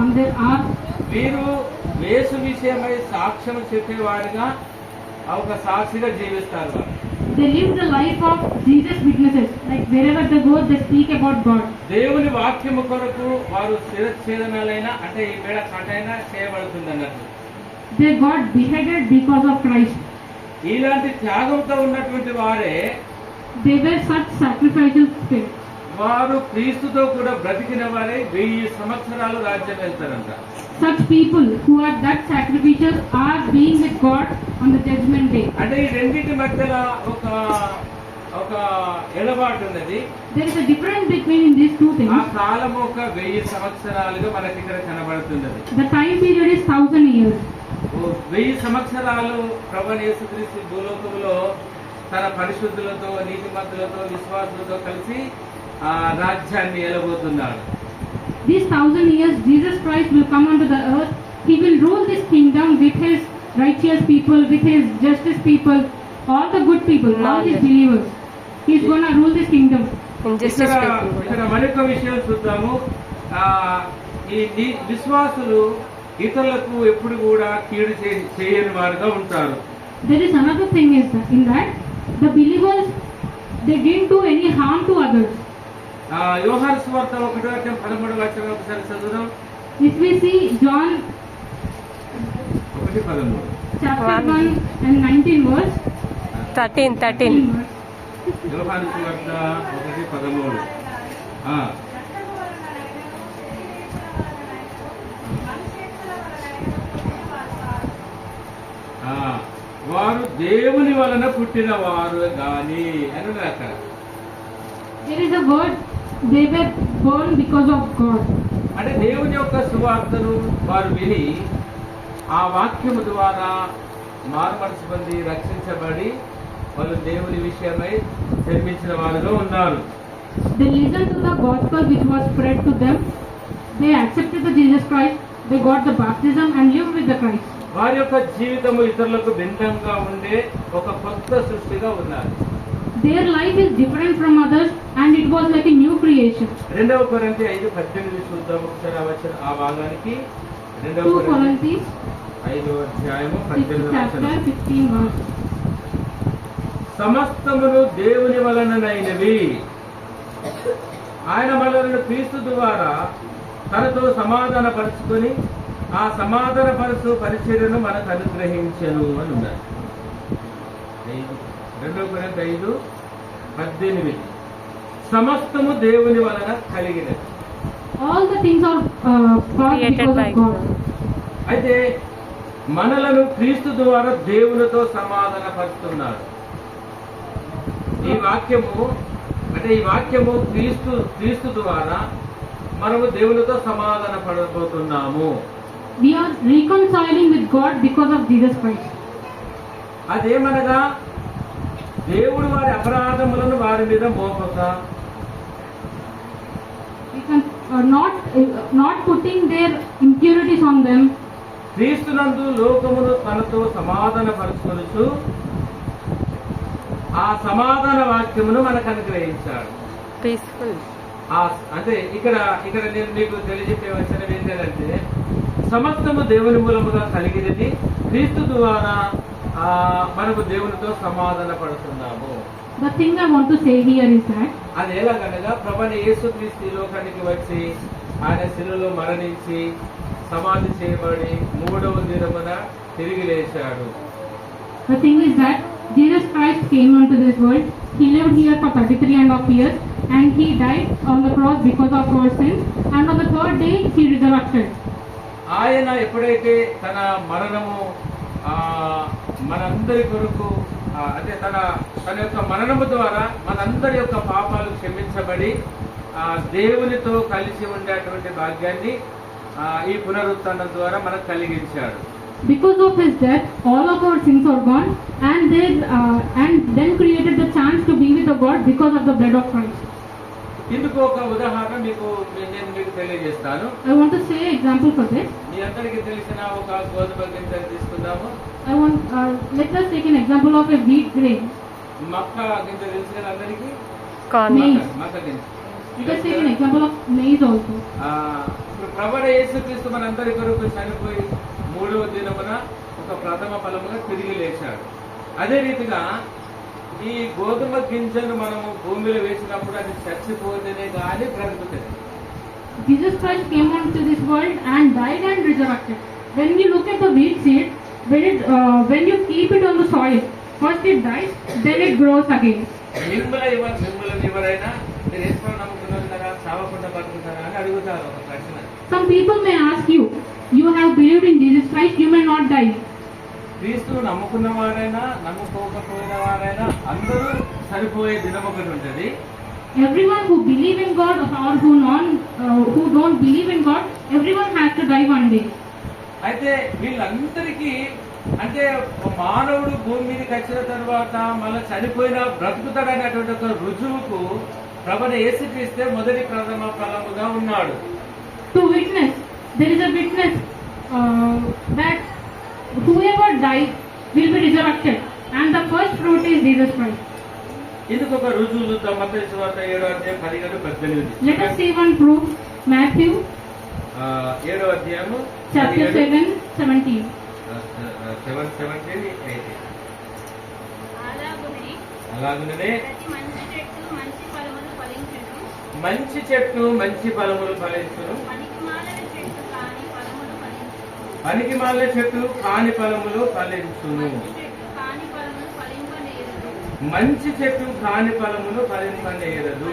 on their ark. వీరు యేసు విషయమై సాక్ష్యం చెప్పేవారిగా ఒక సాక్షిగా జీవిస్తారు వారు. They live the life of Jesus witnesses. Like wherever they go, they speak about God. దేవుని వాక్యము కొరకు వారు శిరచ్ఛేదనాలైనా అంటే ఈ వేళ కటైనా చేయబడుతుంది అన్నట్టు. They got beheaded because of Christ. ఇలాంటి త్యాగంతో ఉన్నటువంటి వారే They were such sacrificial spirits. వారు క్రీస్తుతో కూడా బ్రతికిన వారే 1000 సంవత్సరాలు రాజ్యం వెళ్తారంట. Such people who are that sacrificial are being with God on the judgment day. అంటే ఈ రెండింటి మధ్యలో ఒక ఎడబాటు ఉన్నది. There is a difference between these two ఆ things. కాలము ఒక 1000 సంవత్సరాలుగా మనకి ఇక్కడ కనబడుతున్నది. The time period is 1000 years. 1000 సంవత్సరాలు ప్రభువైన యేసుక్రీస్తు భూలోకములో తన పరిశుద్ధులతో నీతిమంతులతో విశ్వాసులతో కలిసి ఆ రాజ్యాన్ని ఏలబోతున్నాడు. These 1000 years, Jesus Christ will come onto the earth. He will rule this kingdom with his righteous people, with his justice people, all the good people, all his believers. He is going to rule this kingdom. ఇక్కడ మరొక విషయం చూద్దాము. ఈ విశ్వాసులు ఇతరులకు ఎప్పుడు కూడా కీడు చేయని వారుగా ఉంటారు. There is another thing is that in that the believers, they didn't do any harm to others. యోహాను సువార్త 1:13 ఒకసారి చదువుదాం. If we see John 1:13 chapter 1 and 19 verse. 13. యోహాను సువార్త 1:13. వారు దేవుని వలన పుట్టిన వారు గాని అని అక్కడ. There is a word, they were born because of God. అంటే దేవుని యొక్క సువార్తను వారు విని ఆ వాక్యము ద్వారా మారుమనసు పొంది రక్షించబడి వాళ్ళు దేవుని విషయమై జన్మించిన వారుగా ఉన్నారు. They listened to the gospel which was spread to them. They accepted the Jesus Christ. They got the baptism and lived with the Christ. వారి యొక్క జీవితము ఇతరులకు భిన్నంగా ఉండే ఒక కొత్త సృష్టిగా ఉన్నారు. Their life is different from others and it was like a new creation. 2 కొరింథీ 5:18 చూద్దాం ఒకసారి ఆ భాగానికి. 2 Corinthians 5:18 సమస్తమును దేవుని వలననైనవి, ఆయన మనలను క్రీస్తు ద్వారా తనతో సమాధాన పరుచుకొని ఆ సమాధాన పరుచు పరిచర్యను మనకు అనుగ్రహించెను అని ఉన్నారు. 2 కొరింథీ 5:18 సమస్తము దేవుని వలన కలిగినది. All the things are God because of God. అయితే మనలను క్రీస్తు ద్వారా దేవునితో సమాధాన పరుస్తున్నాడు. ఈ వాక్యము క్రీస్తు ద్వారా మనము దేవునితో సమాధాన పడబోతున్నాము. We are reconciling with God because of Jesus Christ. అదేమనగా దేవుడు వారి అపరాధములను వారి మీద మోపక, We can not putting their impurities on them. క్రీస్తునందు లోకమును తనతో సమాధాన పరుచుకొనుచు ఆ సమాధాన వాక్యమును మనకు అనుగ్రహించాడు. పీస్ఫుల్. అంటే ఇక్కడ నేను మీకు తెలియజెప్పవలసినవి ఏంటంటే సమస్తము దేవుని మూలముగా కలిగినది, క్రీస్తు ద్వారా మనము దేవునితో సమాధాన పడుతున్నాము. The thing I want to say here is that అది ఎలాగనగా ప్రభువైన యేసుక్రీస్తు ఈ లోకానికి వచ్చి ఆయన శిలువలో మరణించి సమాధి చేయబడి 3వ దినమున తిరిగి లేచాడు. the thing is that Jesus Christ came into this world. He lived here for 33.5 years and he died on the cross because of our sins, and on the third day he resurrected. ఆయన ఎప్పుడైతే తన మరణము మనందరి కొరకు అంటే తన యొక్క మరణము ద్వారా మనందరి యొక్క పాపాలు క్షమించబడి దేవునితో కలిసి ఉండేటువంటి భాగ్యాన్ని ఈ పునరుత్థానం ద్వారా మనకు కలిగించాడు. Because of his death, all of our sins are gone, and then created the chance to be with the God because of the blood of Christ. ఇందుకు ఒక ఉదాహరణ నేను మీకు తెలియజేస్తాను. I want to say example for this. మీ అందరికీ తెలిసిన ఒక గోధుమ గింజను తీసుకుందాము. Let us take an example of a wheat grain. మక్క గింజ తెలుసు కదా అందరికీ. కార్న్. మక్క గింజ Let us take an example of maize also. ఇప్పుడు ప్రభువైన యేసుక్రీస్తు మనందరి కొరకు చనిపోయి 3వ దినమున ఒక ప్రథమ ఫలముగా తిరిగి లేచాడు. అదే రీతిగా ఈ గోధుమ గింజను మనము భూమిలో వేసినప్పుడు అది చచ్చిపోతేనే కానీ బ్రతుకుతుంది. Jesus Christ came onto this world and died and resurrected. When you look at the wheat seed, when you keep it on the soil, first it dies, then it grows again. మిమ్మల్ని ఎవరైనా మీరు యేసుని నమ్ముకున్నారు కదా, చావకుండా బతుకుతారా అని అడుగుతారు ఒక ప్రశ్న. Some people may ask you, you have believed in Jesus Christ, you may not die. క్రీస్తు నమ్ముకున్న వారైనా నమ్ముకోకపోయిన వారైనా అందరూ సరిపోయే దినం ఒకటి ఉంటుంది. Everyone who believe in God or who don't believe in God, everyone has to die one day. అయితే వీళ్ళందరికీ అంటే మానవుడు భూమి మీదకి వచ్చిన తర్వాత మళ్ళీ చనిపోయిన బ్రతుకుతాడనేటువంటి ఒక రుజువుకు ప్రభువైన యేసుక్రీస్తే మొదటి ప్రథమ ఫలముగా ఉన్నాడు. To witness, there is a witness that whoever dies will be resurrected, and the first fruit is Jesus Christ. ఇందుకు ఒక రుజువు చూద్దాం. మత్తయి సువార్త 7వ అధ్యాయం 17-18. Let us see one proof. Matthew 7వ అధ్యాయము chapter 7:17. 7:17. అలాగుననే మంచి చెట్టు మంచి ఫలములు ఫలించును, పనికిమాలిన చెట్టు కాని ఫలములు ఫలించును. మంచి చెట్టు కాని ఫలములు ఫలింపనేరదు,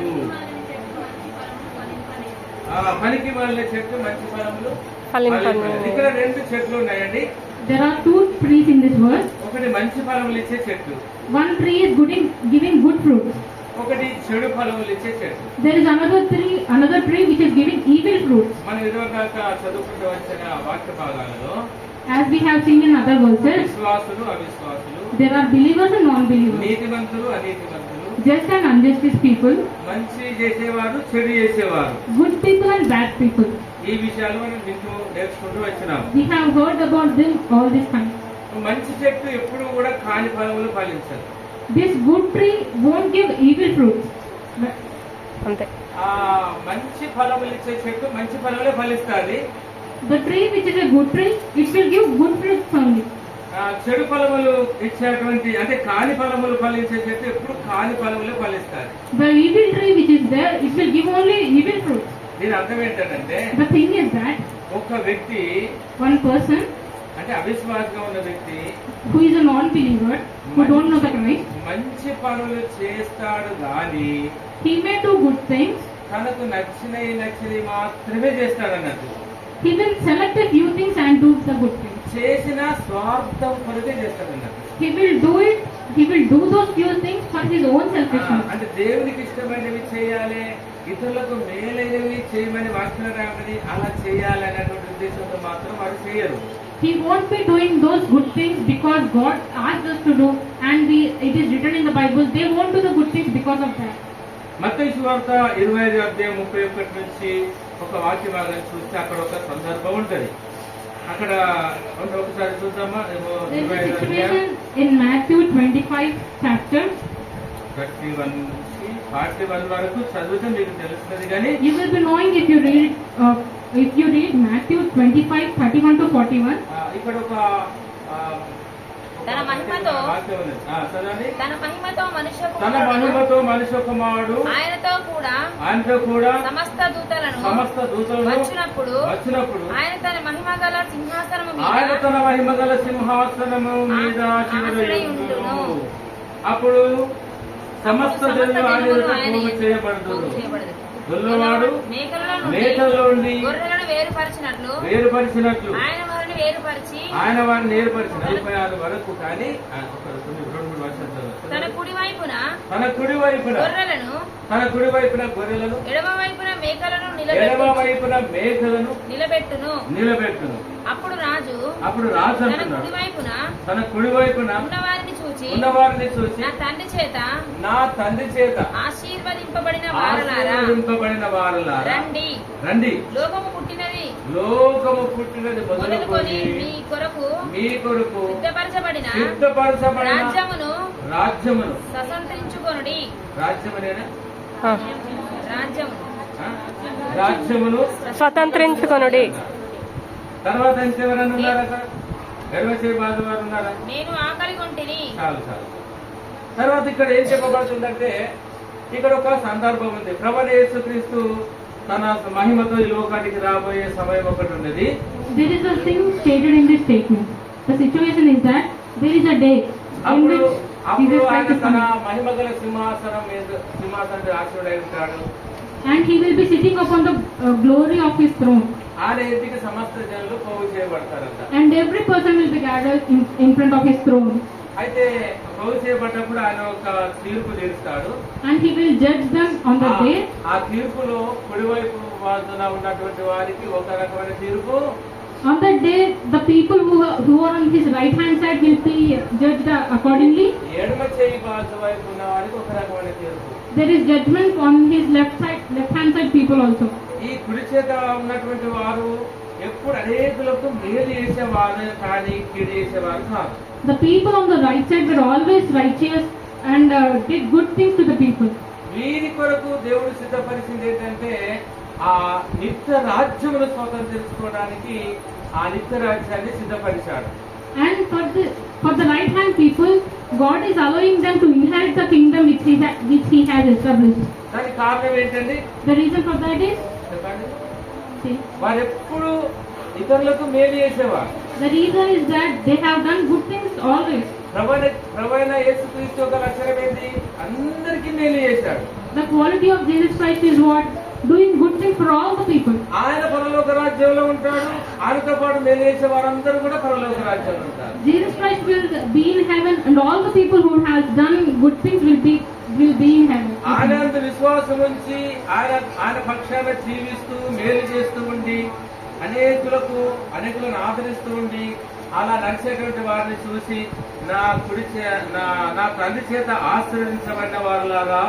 పనికిమాలిన చెట్టు మంచి ఫలములు ఫలింపనేరదు. ఇక్కడ 2 చెట్లు ఉన్నాయండి. There are 2 trees in this verse. ఒకటి మంచి ఫలములు ఇచ్చే చెట్టు, one tree is giving good fruit. ఒకటి చెడు ఫలములు ఇచ్చే చెట్టు. There is another tree which is giving evil fruits. మనం ఇదివరదాకా చదువుకుంటూ వచ్చిన వాక్య భాగాలలో as we have seen in other verses, విశ్వాసులు అవిశ్వాసులు, there are believers and non-believers, నీతిమంతులు అనీతిమంతులు, just and unjust people, మంచి చేసేవారు చెడు చేసేవారు, good people and bad people. ఈ విషయాలు మనం వింటూ నేర్చుకుంటూ వచ్చినాం. We have heard about them all this time. మంచి చెట్టు ఎప్పుడు కూడా కాని ఫలములు ఫలించదు. This good tree won't give evil fruits. అంతే. మంచి ఫలములు ఇచ్చే చెట్టు మంచి ఫలములే ఫలిస్తుంది. The tree which is a good tree, it will give good fruits only. చెడు ఫలములు ఇచ్చేటువంటి అంటే కాని ఫలములు ఫలించే చెట్టు ఎప్పుడు కాని ఫలములే ఫలిస్తుంది. The evil tree which is there, it will give only evil fruits. దీని అర్థం ఏంటంటే The thing is that ఒక వ్యక్తి one person అంటే అవిశ్వాసంగా ఉన్న వ్యక్తి who is a non-believer, who don't know the Christ, మంచి పనులు చేస్తాడు గాని he may do good things. తనకు నచ్చినవి మాత్రమే చేస్తాడు అన్నట్టు. He will select a few things and do the good things. చేసిన స్వార్థం కొరకే చేస్తాడు అన్నట్టు. He will do those few things for his own selfishness. అంటే దేవునికి ఇష్టమైనవి చేయాలి, ఇతరులకు మేలైనవి చేయమని వాక్యం రామని అలా చేయాలి అనేటువంటి ఉద్దేశంతో మాత్రం వారు చేయరు. He won't be doing those good things because God asked us to do, and it is written in the Bible. They won't do the good things because of that. మత్తయి సువార్త 25వ అధ్యాయం 31 నుంచి ఒక వాక్య భాగాన్ని చూస్తే అక్కడ ఒక సందర్భం ఉంటది. అక్కడ ఒకసారి చూద్దామా? There is a situation in Matthew 25 chapter 31 నుంచి 41 వరకు చదివితే మీకు తెలుస్తుంది. కానీ you will be knowing if you read Matthew 25 31 to 41. ఇక్కడ ఒక తన మహిమతో మనుష్య కుమారుడు ఆయనతో కూడా సమస్త దూతలను వచ్చినప్పుడు ఆయన తన మహిమగల సింహాసనము మీద చివరియుండును. అప్పుడు సమస్త జనులు ఆయన ఎదుట చేయబడుదురు. గొల్లవాడు మేకల్లో నుండి వేరుపరిచినట్లు ఆయన వారిని వేరుపరిచి 46 వరకు. కానీ 2-3 వర్షాలు తన కుడి వైపున గొర్రెలను ఎడమ వైపున మేకలను నిలబెట్టును. అప్పుడు రాజు తన కుడి వైపున ఉన్నవారిని చూచి నా తండ్రి చేత ఆశీర్వదింపబడిన వారలారా రండి, లోకము పుట్టినది మొదలుకొని మీ కొరకు సిద్ధపరచబడిన రాజ్యమును స్వతంత్రించుకొనుడి. రాజ్యమనేనా? రాజ్యము రాజ్యమును స్వతంత్రించుకొనుడి. తర్వాత ఇంకెవరైనా ఉన్నారా? గర్వచే బాధవారు ఉన్నారా? నేను ఆకలి కొంటిని. చాలు చాలు. తర్వాత ఇక్కడ ఏం చెప్పబడుతుందంటే, ఇక్కడ ఒక సందర్భం ఉంది. ప్రభువైన యేసుక్రీస్తు తన మహిమతో ఈ లోకానికి రాబోయే సమయం ఒకటి ఉన్నది. There is a thing stated in this statement. The situation is that there is a day in అప్పుడు which Jesus Christ ఆయన is తన coming, మహిమగల సింహాసనం ఆశీర్వడై ఉంటాడు. and he will be sitting upon the glory of his throne, ఆయన ఇంటికి సమస్త జనులు పోగు చేయబడతారంట. and every person will be gathered in front of his throne, అయితే పోగు చేయబడ్డప్పుడు ఆయన ఒక తీర్పు తీరుస్తాడు. and he will judge them on the day. ఆ తీర్పులో కుడివైపు వాదున ఉన్నటువంటి వారికి ఒక రకమైన తీర్పు, On that day, the people who are on his right hand side will be judged accordingly. ఎడమ చేయి బాజు వైపు ఉన్న వారికి ఒక రకమైన తీర్పు. There is judgment on his left hand side people also. ఈ కుడి చేత ఉన్నటువంటి వారు ఎప్పుడు అనేకులకు మేలు చేసేవారు కానీ కీడు చేసేవారు కాదు. The people on the right side were always righteous and did good things to the people. వీరి కొరకు దేవుడు సిద్ధపరిచింది ఏంటంటే, ఆ నిత్య రాజ్యమును స్వతంత్రించుకోవడానికి ఆ నిత్య రాజ్యాన్ని సిద్ధపరిచాడు. And for the right hand people, God is allowing them to inherit the kingdom which he has established. దానికి కారణం ఏంటండి? The reason for that is, చెప్పండి. see, వారు ఎప్పుడు ఇతరులకు మేలు చేసేవారు. the reason is that they have done good things always. ప్రభువైన యేసుక్రీస్తు యొక్క లక్షణం ఏంటి? అందరికీ మేలు చేశాడు. The quality of Jesus Christ is what? Doing good things for all the people. ఆయన పరలోక రాజ్యంలో ఉంటాడు. ఆయనతో పాటు మేలు చేసే వారందరూ కూడా పరలోక రాజ్యంలో ఉంటారు. Jesus Christ will be in heaven, and all the people who have done good things will be in heaven. ఆయన అంత విశ్వాసం ఉంచి ఆయన పక్షాన జీవిస్తూ మేలు చేస్తూ ఉండి అనేకులను ఆదరిస్తూ ఉండి అలా నడిచేటువంటి వారిని చూసి నా తండ్రి చేత ఆశీర్వదించబడిన వారులారా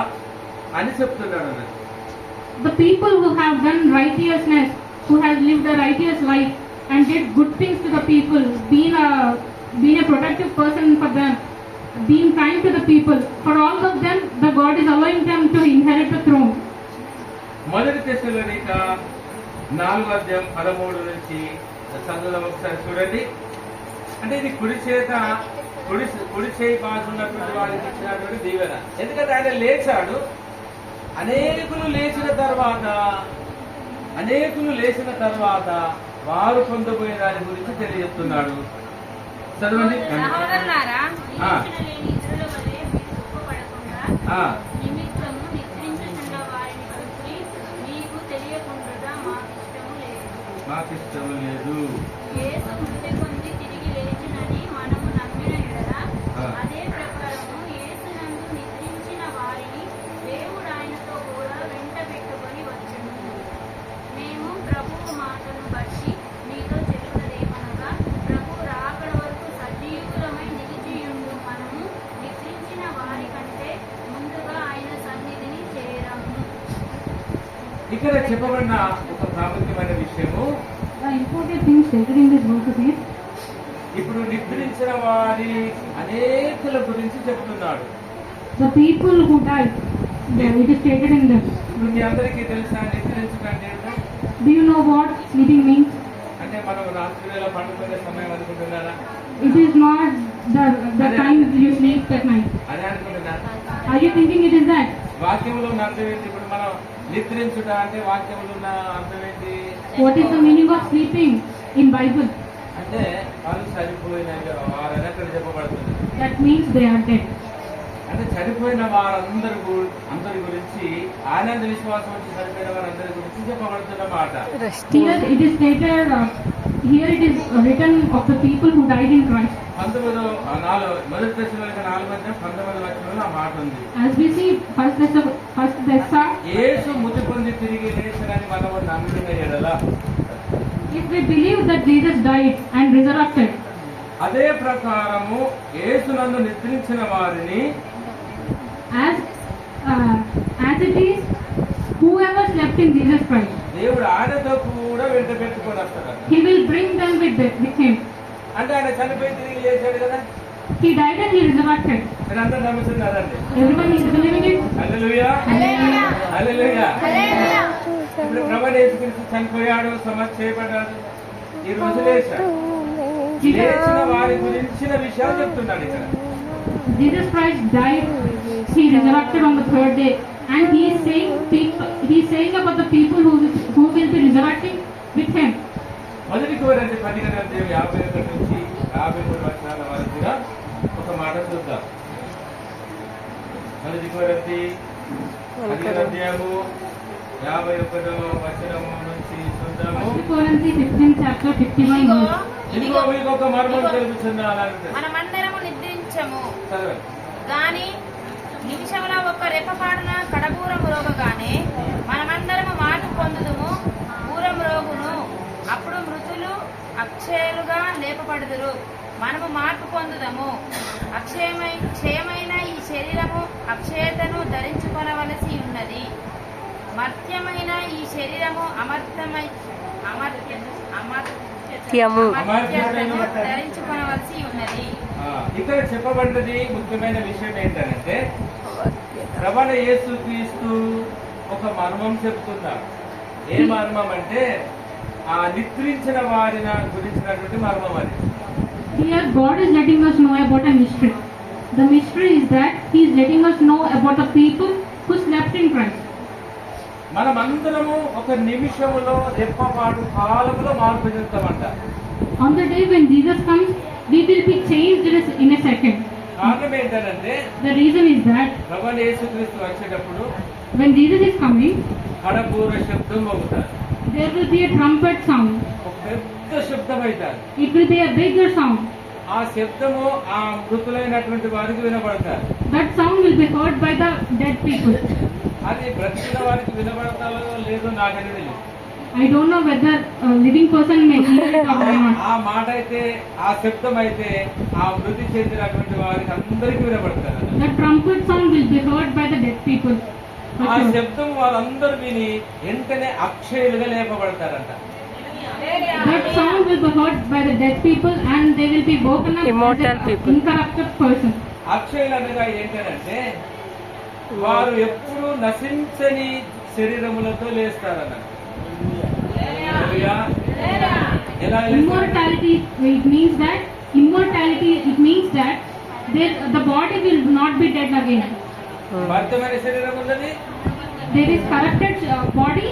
అని చెప్తున్నాడు అన్నది. The people who have done righteousness, who have lived a righteous life and did good things to the people, been a protective person for them, being kind to the people, for all of them, the God is allowing them to inherit the throne. మొదటి తెస్సలోనిక 4:13 నుంచి చదువుదాం ఒకసారి చూడండి. అంటే ఇది కుడి చేయి బాగున్నటువంటి వారికి ఇచ్చినటువంటి దీవెన. ఎందుకంటే ఆయన లేచాడు. అనేకులు లేచిన తర్వాత వారు పొందబోయే దాని గురించి తెలియజేస్తున్నాడు. చదవండి. సహోదరులారా, ఆ. నిరీక్షణ లేని ఇతరుల వలె మీరు దుఃఖపడకుండా నిమిత్తము నిద్రించుచున్న వారిని గురించి మీకు తెలియకుండా మాకిష్టము లేదు. యేసు మృతి పొంది తిరిగి లేచునని మనము నమ్మిన ఎడల అదే ప్రకారము యేసునందు నిద్రించిన వారిని దేవుడు ఆయనతో కూడా వెంట పెట్టుకొని వచ్చును. మేము ప్రభువు మాటను బట్టి మీతో చెప్పున్నదేమనగా, ప్రభు రాకడ వరకు సజీవులమై నిలిచియుండు మనము నిద్రించిన వారి కంటే ముందుగా ఆయన సన్నిధిని చేరము. ఇక్కడ చెప్పబడిన ఒక ప్రాముఖ్యమైన విషయము, The important thing stated in this verse is, ఇప్పుడు నిద్రించిన వారి అనేకుల గురించి చెప్తున్నాడు. the people who died, it is stated in them. ఇప్పుడు మీ అందరికీ తెలుసా నిద్రించడం అంటే ఏంటో? Do you know what sleeping means? అంటే మనం రాత్రి వేళ పండుకునే సమయం అనుకుంటున్నారా? It is not the time you sleep at night. అదే అనుకుంటున్నారా? Are you thinking it is that? వాక్యంలో ఉన్న అర్థం ఏంటి? ఇప్పుడు మనం నిద్రించుట అంటే వాక్యంలో ఉన్న అర్థం ఏంటి? What is the meaning of sleeping in Bible? అంటే వాళ్ళు చనిపోయిన వారని అక్కడ చెప్పబడుతుంది. That means they are dead. అంటే చనిపోయిన అందరి గురించి, ఆనంద విశ్వాసం వచ్చి చనిపోయిన వారందరి గురించి చెప్పబడుతున్న మాట. Here it is stated, here it is written of the people who died in Christ. మొదటి దశలోని 4:19 ఆ మాట ఉంది. As we see, first Thessa, యేసు మృతి పొంది తిరిగి లేచినని మనము నమ్మిన ఎడల, if we believe that Jesus died and resurrected, అదే ప్రకారము యేసునందు నిద్రించిన వారిని, as it is, whoever slept in Jesus Christ, దేవుడు ఆయనతో కూడా వెంట పెట్టుకొని వస్తాడు. He will bring them with him. అంటే ఆయన చనిపోయి తిరిగి లేచాడు కదా. He died and He resurrected. మీరు అందరూ నమ్ముతున్నారండి? Everyone is believing it. Hallelujah, Hallelujah. హల్లెలూయా. ప్రభువైన యేసుక్రీస్తు చనిపోయాడు, సమాధి చేయబడ్డాడు, ఈ రోజు లేచాడు. లేచిన వారి గురించిన విషయాలు చెప్తున్నాడు ఇక్కడ. Jesus Christ died, he resurrected on the third day, and he is saying about the people who will be resurrecting with him. మొదటి కొరింథీ 15వ అధ్యాయం 51 నుంచి 53 వచనాల వరకు ఒక మాట చూద్దాం. మొదటి కొరింథీ 15వ అధ్యాయము 51వ వచనము నుంచి చూద్దాము. 1 Corinthians 15 chapter 51 verse. ఇదిగో మీకు ఒక మర్మం తెలుపుచున్నాను. మనమందరము నిద్రించము చదవండి. గాని నిమిషంలో ఒక్క రెప్పపాటున కడబూరము రోగగానే మనమందరము మార్పు పొందుదుము, పూరం రోగును. అప్పుడు మృతులు అక్షయులుగా లేపబడుదురు, మనము మార్పు పొందుదము. క్షయమైన ఈ శరీరము అక్షయతను ధరించుకొనవలసి ఉన్నది, మర్త్యమైన ఈ శరీరము అమర్త్యతను ధరించుకొనవలసి ఉన్నది. ఇక్కడ చెప్పబడినది ముఖ్యమైన విషయం ఏంటంటే, ప్రభువైన యేసుక్రీస్తు ఒక మర్మం చెప్తున్నారు. ఏ మర్మం అంటే ఆ నిద్రించిన వారిన గురించినటువంటి మర్మం అది. Here God is letting us know about a mystery. The mystery is that he is letting us know about the people who slept in Christ. మనమందరము ఒక నిమిషములో రెప్పపాటు కాలములో మార్పు చెందుతామంట. On the day when Jesus comes, we will be changed in a second. కారణం ఏంటంటే, The reason is that ప్రభువైన యేసుక్రీస్తు వచ్చేటప్పుడు when Jesus is coming, కడబూర శబ్దం అవుతారు. there will be a trumpet sound. ఒక పెద్ద శబ్దం అవుతారు. It will be a bigger sound. ఆ శబ్దము ఆ మృతులైనటువంటి వారికి వినబడతారు. That sound will be heard by the dead people. అది బ్రతికిన వారికి వినబడతాలో లేదో నాకని తెలియదు. I don't know whether a living person may hear it or not. ఆ మాట అయితే, ఆ శబ్దం అయితే ఆ మృతి చెందినటువంటి వారికి అందరికీ వినబడతారు. The trumpet sound will be heard by the dead people. ఆ శబ్దం వారందరూ విని వెంటనే అక్షయులుగా లేపబడతారంట. That sound will be heard by the dead people and they will be woken up Immortal as an people. incorrupted person. అక్షయులు అనగా ఏంటంటే, వారు ఎప్పుడు నశించని శరీరములతో లేస్తారన్నారు. హల్లెలూయా. ఎలా లేస్తారు? Immortality, it means that the body will not be dead again. మర్త్యమైన శరీరం ఉన్నది, There is corrupted body.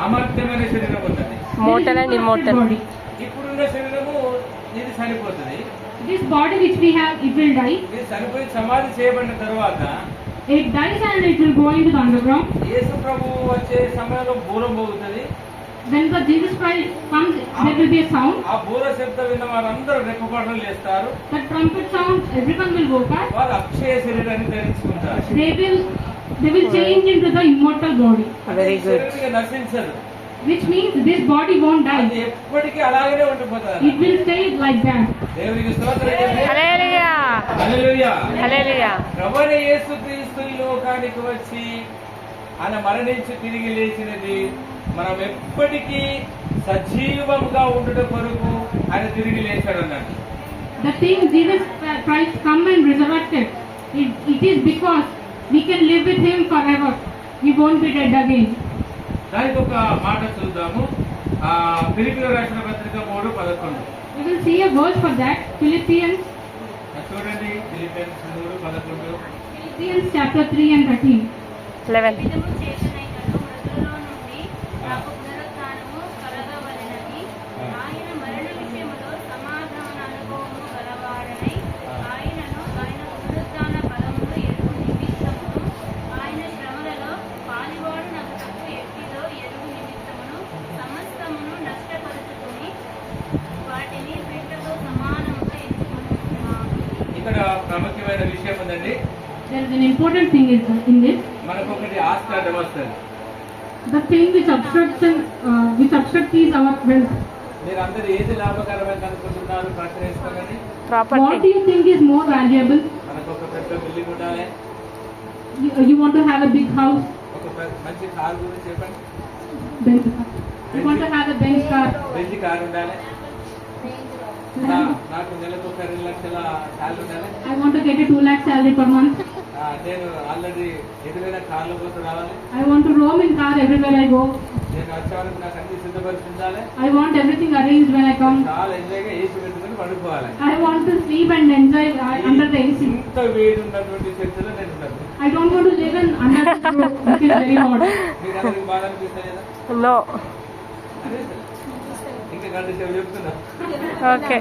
అమర్త్యమైన శరీరం ఉన్నది. Mortal and immortal. Body. ఇప్పుడున్న శరీరము ఇది చనిపోతుంది. This body which we have, it will die. ఇది చనిపోయి సమాధి చేయబడిన తర్వాత It dies and it will go into the underground. యేసు ప్రభువు వచ్చే సమయంలో బూరం మోగుతుంది. When the Jesus Christ comes, there will be a sound. ఆ బూర శబ్దం విన్న వారందరూ రెప్పపాట్లు లేస్తారు. The trumpet sound, everyone will woke up. వారు అక్షయ శరీరాన్ని ధరించుకుంటారు. They will change into the immortal body. Very good. శరీరం నశించదు, Which means this body won't అది die. ఎప్పటికీ అలాగనే ఉండిపోతారు. It will stay like that. దేవునికి స్తోత్రం చెప్పండి. హల్లెలూయా. హల్లెలూయా. హల్లెలూయా. ప్రభువైన యేసుక్రీస్తు ఈ లోకానికి వచ్చి ఆయన మరణించి తిరిగి లేచినది మనం ఎప్పటికీ సజీవంగా ఉండుట కొరకు ఆయన తిరిగి లేచాడు అన్నాడు. The thing Jesus Christ come and resurrected, it is because we can live with him forever. We won't be dead again. దానికి ఒక మాట చూద్దాము. ఫిలిప్పీయులకు రాసిన పత్రిక 3:11. We will see a verse for that. Philippians చూడండి, ఫిలిప్పీయులకు 3:11. Philippians chapter 3 and 13. 11. విధము చేతనైనను మృతులలో నుండి నాకు పునరుత్థానము కలగవలెనని ఆయన మరణ విషయములో సమాధాన అనుభవము గలవాడనై ఆయనను ఆయన పునరుత్థాన బలమును ఎరుగు నిమిత్తమును ఆయన శ్రమలలో పాలివాడు నగుటకు ఎట్టిదో ఎరుగు నిమిత్తమును సమస్తమును నష్టపరుచుకుని వాటిని పెట్టతో సమానముగా ఎంచుకుంటున్నాను. ఇక్కడ ప్రాముఖ్యమైన విషయం ఉందండి. There is an important thing in this. మనకు ఒకటి ఆస్కారం వస్తుంది. The thing which obstructs is our wealth. మీరు అందరూ ఏది లాభకరమైన అనుకుంటున్నారు? ప్రశ్నిస్తామని. What Property. do you think is more valuable? మనకు ఒక పెద్ద బిల్డింగ్ ఉండాలి, You want to have a big house, ఒక మంచి కారు గురించి చెప్పండి. Benz car. You want to have a Benz car, మంచి కారు ఉండాలి, నాకు నెలకు ఒక 2 లక్షల శాలరీ ఉండాలి. I want to get a 2 lakh salary per month. నేను ఆల్రెడీ ఎదురైన కార్లో పోతూ రావాలి. I want to roam in car everywhere I go. నేను వచ్చే వరకు నాకు అన్ని సిద్ధపరిచి ఉండాలి. I want everything arranged when I come. చాలా ఎంజాయ్గా ఏసీ పెట్టుకుని పడుకోవాలి. I want to sleep and enjoy under the AC. ఇంత వేడి ఉన్నటువంటి చర్చలో నేను ఉంటాను. I don't want to live in under the roof, which is very hot. మీకు అందరికి బాగా అనిపిస్తలేదా? నో. అనిపిస్తలేదు. ఇంకా గంట సేపు చెప్తున్నా. ఓకే.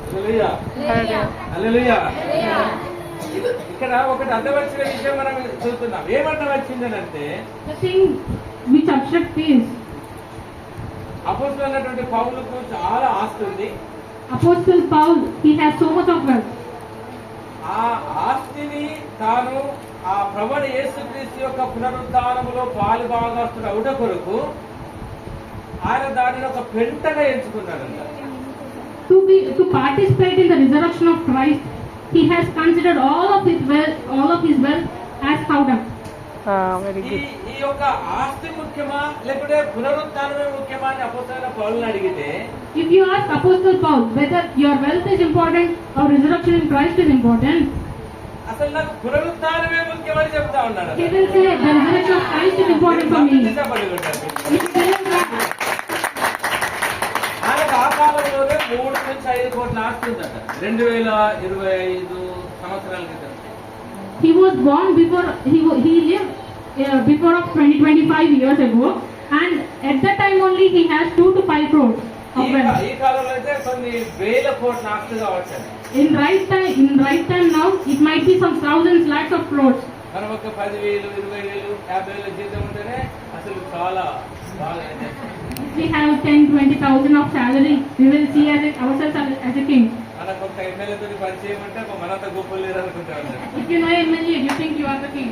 హల్లెలూయా. హల్లెలూయా. ఇక్కడ ఒకటి అర్థం వచ్చిన విషయం మనం చూస్తున్నాం. ఏమర్థం వచ్చిందనంటే The thing which obstructs is అపోస్తలుడు అన్నటువంటి పౌలుకు చాలా ఆస్తి ఉంది. Apostle Paul, he has so much of wealth. ఆ ఆస్తిని తాను ఆ ప్రభువైన యేసుక్రీస్తు యొక్క పునరుద్ధానములో పాలుభాగస్తుడు అవుట కొరకు ఆయన దానిని ఒక పెంటగా ఎంచుకున్నాడంట. To participate in the resurrection of Christ, he has considered all of his wealth as powder. Very good. ఈ యొక్క ఆస్తి ముఖ్యమా లేకపోతే పునరుద్ధానమే ముఖ్యమా అని అపోస్తలుడైన పౌలుని అడిగితే, If you ask Apostle Paul whether your wealth is important or resurrection in Christ is important, అసలు నాకు పునరుద్ధానమే ముఖ్యమని చెప్తా ఉన్నాడు. he will say the resurrection of Christ is important for me. ఆయనకు ఆ కాలంలోనే 3 నుంచి 5 కోట్ల ఆస్తి ఉందట. 2025 సంవత్సరాల క్రితం. He was born before he lived before of 20-25 years ago, and at that time only he has 2 to 5 crores of wealth. ఈ కాలంలో అయితే కొన్ని వేల కోట్ల ఆస్తి కావచ్చు. In right time now, it might be some thousands, lakhs of crores. మనం ఒక 10,000, 20,000, 50,000 జీతం ఉంటేనే అసలు చాలా బాగా ఎంజాయ్ చేస్తాం. If we have 10-20,000 of salary, we will see ourselves as a king. మనకు ఒక ఎమ్మెల్యేతో పరిచయం అంటే మనంత గొప్ప లేరు అనుకుంటా ఉంటారు. If you know MLA, you think you are the king.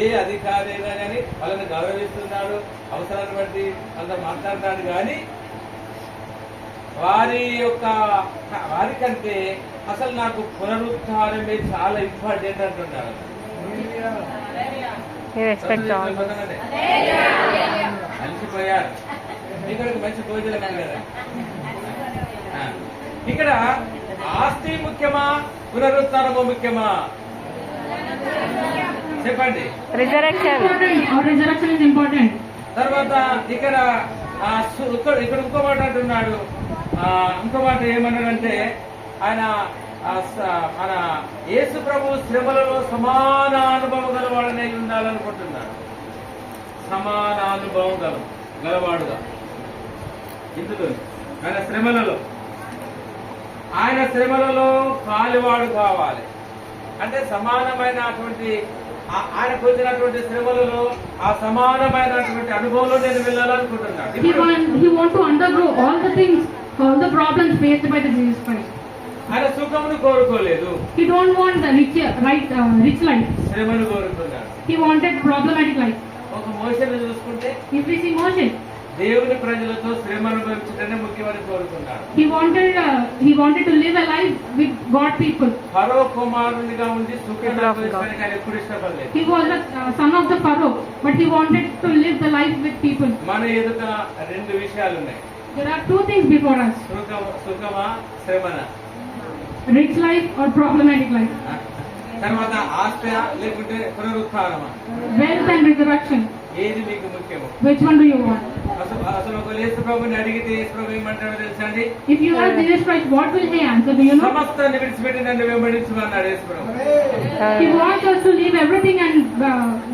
ఏ అధికారి అయినా కానీ వాళ్ళని గౌరవిస్తున్నాడు, అవసరాన్ని బట్టి వాళ్ళతో మాట్లాడతాడు. కానీ వారికంటే అసలు నాకు పునరుద్ధారమే చాలా ఇంపార్టెంట్ అంటున్నారు. అలసిపోయారు. ఇక్కడ మంచి భోజనం కదా. ఇక్కడ ఆస్తి ముఖ్యమా పునరుద్ధారము ముఖ్యమా చెప్పండి. Resurrection is important. తర్వాత ఇక్కడ ఇంకో మాట అంటున్నాడు. ఇంకో మాట ఏమన్నాడంటే ఆయన మన యేసు ప్రభు శ్రమలలో సమాన అనుభవం గలవాడనే ఉండాలనుకుంటున్నాడు. సమాన అనుభవం గలవాడుగా ఇందులో ఆయన శ్రమలలో పాలువాడు కావాలి. అంటే సమానమైనటువంటి ఆయనకు వచ్చినటువంటి శ్రమలలో ఆ సమానమైనటువంటి అనుభవంలో నేను వెళ్ళాలనుకుంటున్నాను. He want to undergo all the things, all the problems faced by the Jesus Christ. ఆయన సుఖమును కోరుకోలేదు. He don't want the rich life. శ్రమను కోరుకున్నాడు. He wanted problematic life. ఒక మోషేను చూసుకుంటే If we see Moses, దేవుని ప్రజలతో శ్రమ అనుభవించడమే ముఖ్యమని కోరుకున్నాడు. he wanted to live a life with God people. ఫరో కుమారునిగా ఉండి సుఖాన్ని అనుభవించడానికి ఆయన ఎప్పుడు ఇష్టపడలేదు. He was the son of the Pharaoh, but he wanted to live the life with people. మన ఎదుట 2 విషయాలు ఉన్నాయి. There are 2 things before us: సుఖమా శ్రమనా, rich life or problematic life. తర్వాత ఆస్తి లేకుంటే పునరుత్థానమా, Wealth and resurrection. ఏది మీకు ముఖ్యము? Which one do you want? అసలు ఒక యేసు ప్రభుని అడిగితే యేసు ప్రభు ఏమంటాడో తెలుసా అండి? If you ask Jesus Christ, what will he answer? Do you know? సమస్తాన్ని విడిచిపెట్టి నన్ను వెంబడించమన్నాడు యేసు ప్రభు. He wants us to leave everything and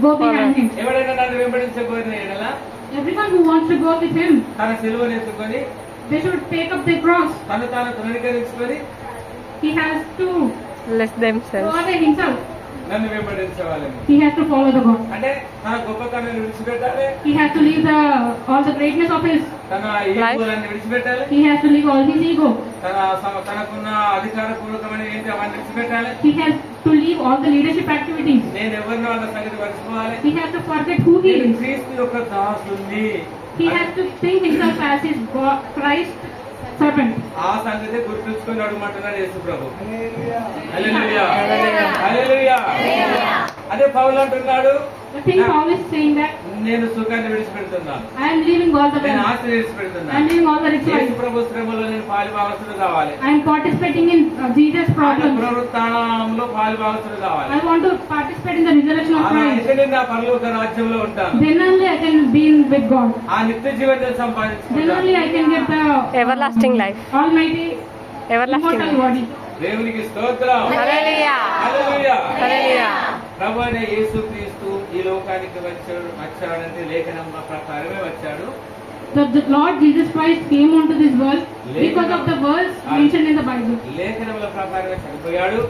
go behind him. ఎవరైనా నన్ను వెంబడించబోయిన ఎడల Everyone who wants to go with him, తన సిలువను ఎత్తుకొని they should take up their cross. తాను తృణీకరించుకొని He has to less themselves. go away himself. నన్ను వెంబడించవాలని. He has to follow the God. అంటే తన గొప్పతనాన్ని విడిచిపెట్టాలి. He has to leave all the greatness of his. తన ఈగోలన్నీ విడిచిపెట్టాలి. He has to leave all his ego. తనకున్న అధికారపూర్వకమైన ఏంటి అవన్నీ విడిచిపెట్టాలి. He has to leave all the leadership activities. నేను ఎవరినో అన్న సంగతి మర్చిపోవాలి. He has to forget who he is. క్రీస్తు యొక్క దాసుని. He has to think himself as his Christ servant. ఆ సంగతి గుర్తుంచుకొని అడుగుమంటున్నాడు యేసు ప్రభు. హల్లెలూయా. హల్లెలూయా. అదే పౌలు అంటున్నాడు, The thing Paul is saying that నేను సుఖాన్ని విడిచిపెడుతున్నాను, I am leaving all the నేను wealth, ఆస్తిని I am విడిచిపెడుతున్నాను, leaving all the rich Yesu life. ప్రభు శ్రమలో నేను పాలుభాగస్తుడు కావాలి, I am participating in Jesus' ఆయన problems. పునరుత్థానంలో పాలుభాగస్తుడు కావాలి. I want to participate in the resurrection of అలా Christ. అయితే నేను నా పరలోక రాజ్యంలో ఉంటాను, Then only I can be with God. ఆ నిత్య జీవితాన్ని Then సంపాదించుకుంటాను. only I can get the ever life Almighty ever immortal body. దేవునికి స్తోత్రం. హల్లెలూయా హల్లెలూయా. హల్లెలూయా ప్రభు అయిన యేసుక్రీస్తు ఈ లోకానికి వచ్చాడంటే లేఖనం ప్రకారమే వచ్చాడు. The Lord Jesus Christ came onto this world because of the words mentioned in the Bible. లేఖనముల ప్రకారమే చనిపోయాడు,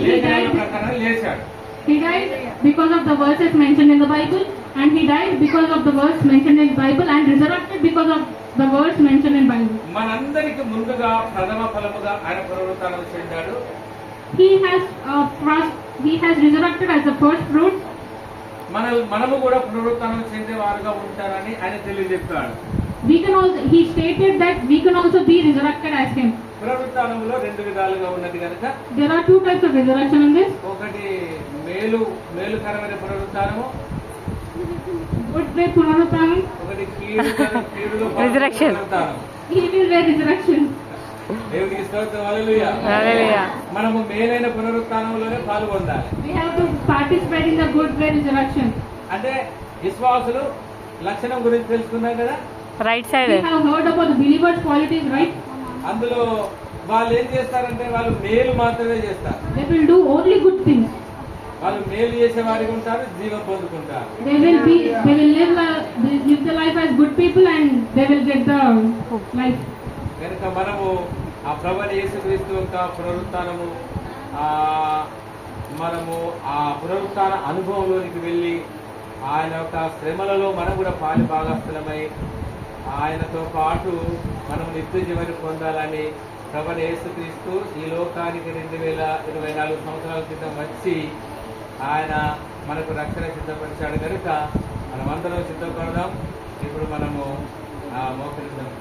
లేఖనాల ప్రకారం లేచాడు. He died because of the verses mentioned in the Bible, and he died because of the verse mentioned in the Bible, and resurrected because of the verse mentioned in Bible. మనందరికి ముందుగా ప్రథమ ఫలముగా ఆయన పునరుత్థానం చెందాడు. He has resurrected as the first fruit. మనము కూడా పునరుత్థానం చెందేవారుగా ఉంటారని ఆయన తెలియజెప్పాడు. He stated that we can also be resurrected as him. పునరుత్థానంలో రెండు విధాలుగా ఉన్నది కనుక There are two types of resurrection in this. ఒకటి మేలుకరమైన పునరుత్థానము, Good way పునరుత్థానం. ఒకటి కీడులో Resurrection. పునరుత్థానం. Evil way resurrection. దేవునికి స్తోత్రం. హల్లెలూయా. హల్లెలూయా మనము మేలైన పునరుత్థానంలోనే పాల్గొందాలి. We have to participate in the good way resurrection. అంటే విశ్వాసులు లక్షణం గురించి తెలుసుకున్నాం కదా. Right side We have heard about the believers' qualities, right? అందులో వాళ్ళు ఏం చేస్తారంటే వాళ్ళు మేలు మాత్రమే చేస్తారు. They will do only good things. వాళ్ళు మేలు చేసే వారికి ఉంటారు, జీవం పొందుకుంటారు. They will live the life as good people, and they will get the life. కనుక మనము ఆ ప్రభువైన యేసుక్రీస్తు యొక్క పునరుత్థానము మనము ఆ పునరుత్థాన అనుభవంలోనికి వెళ్ళి ఆయన యొక్క శ్రమలలో మనం కూడా పాలి భాగస్థలమై ఆయనతో పాటు మనం నిత్య జీవని పొందాలని ప్రభువైన యేసుక్రీస్తు ఈ లోకానికి 2024 సంవత్సరాల క్రితం వచ్చి ఆయన మనకు రక్షణ సిద్ధపరిచాడు కనుక మనమందరం సిద్ధపడదాం. ఇప్పుడు మనము మోకరిద్దాం.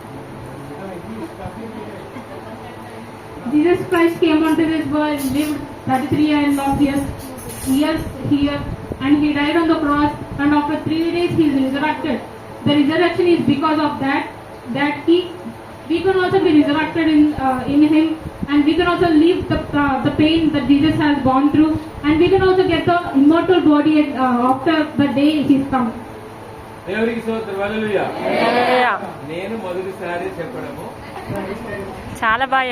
Jesus Christ came onto this world, lived 33.5 years here, and he died on the cross, and after 3 days he is resurrected. The resurrection is because of that we can also be resurrected in him, and we can also leave the pain that Jesus has gone through, and we can also get the immortal body after the day he is come. దేవునికి స్తోత్రం. హల్లెలూయా. హల్లెలూయా నేను మొదటిసారి చెప్పడము చాలా బాగా